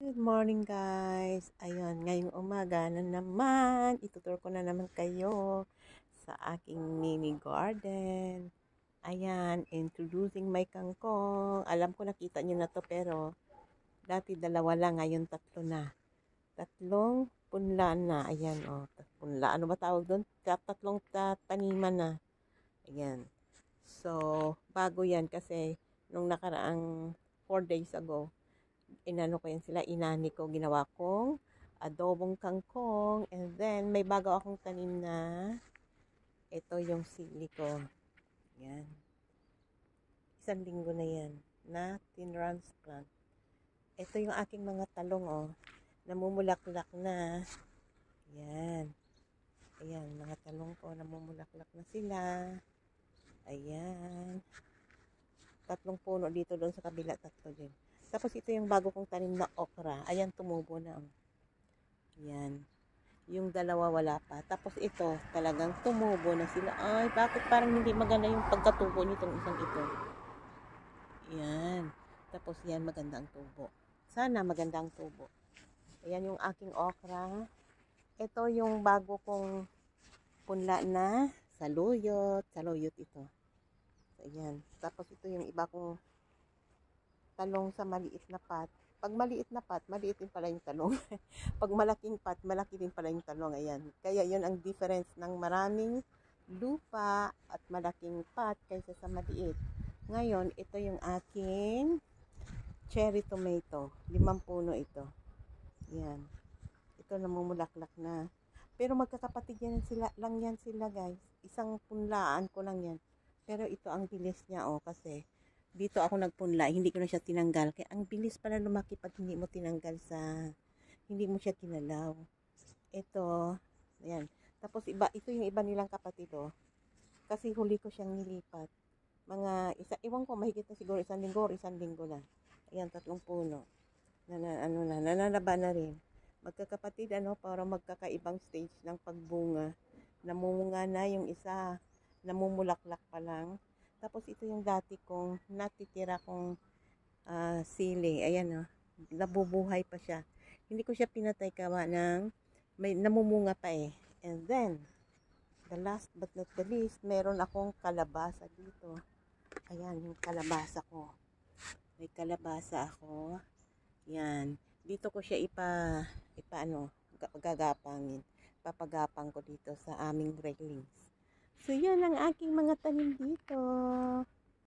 Good morning guys. Ayun, ngayong umaga na naman, itutur ko na naman kayo sa aking mini garden. Ayan, introducing my kangkong. Alam ko nakita nyo na to pero dati dalawa lang, ngayon tatlo na. Tatlong punla na. Ayan punla. Ano ba tawag doon? Tatlong taniman na. Ayan. So, bago yan kasi nung nakaraang 4 days ago, inano ko yan sila, inani ko, ginawa kong adobong kangkong, and then may bago akong tanim na ito yung sili ko. Yan. 1 linggo na yan na transplant. Ito yung aking mga talong namumulaklak na. Yan. Ayan, mga talong ko namumulaklak na sila. Ayan. 3 puno dito, doon sa kabila 3 din. Tapos ito yung bago kong tanim na okra. Ayan, tumubo na. Ayan. Yung dalawa wala pa. Tapos ito, talagang tumubo na sila. Ay, bakit parang hindi maganda yung pagkatubo nitong isang ito? Ayan. Tapos yan, magandang tubo. Sana magandang tubo. Ayan yung aking okra. Ito yung bago kong punla na saluyot. Saluyot ito. Ayan. Tapos ito yung iba kong talong sa maliit na pot. Pag maliit na pot, maliit din pala yung talong. Pag malaking pot, malaki din pala yung talong. Ayan. Kaya yun ang difference ng maraming lupa at malaking pot kaysa sa maliit. Ngayon, ito yung aking cherry tomato. 5 puno ito. Ayan. Ito namumulaklak na. Pero magkakapatid lang yan sila guys. Isang punlaan ko lang yan. Pero ito ang bilis niya kasi dito ako nagpunla, hindi ko na siya tinanggal. Kaya ang bilis pala lumaki pag hindi mo tinanggal hindi mo siya kinalaw. Ito, ayan. Tapos ito yung iba nilang kapatid kasi huli ko siyang nilipat. Iwan ko, mahigit na siguro 1 linggo or 1 linggo na. Ayan, 3 puno. Nananaba na rin. Magkakapatid, para magkakaibang stage ng pagbunga. Namumunga na yung isa, namumulaklak pa lang. Tapos ito yung dati kong natitira kong sili. Ayan nabubuhay pa siya. Hindi ko siya pinatay kawa may namumunga pa And then, the last but not the least, meron akong kalabasa dito. Ayan yung kalabasa ko. May kalabasa ako. Yan. Dito ko siya gagapangin. Papagapang ko dito sa aming railings. So, yan ang aking mga tanim dito.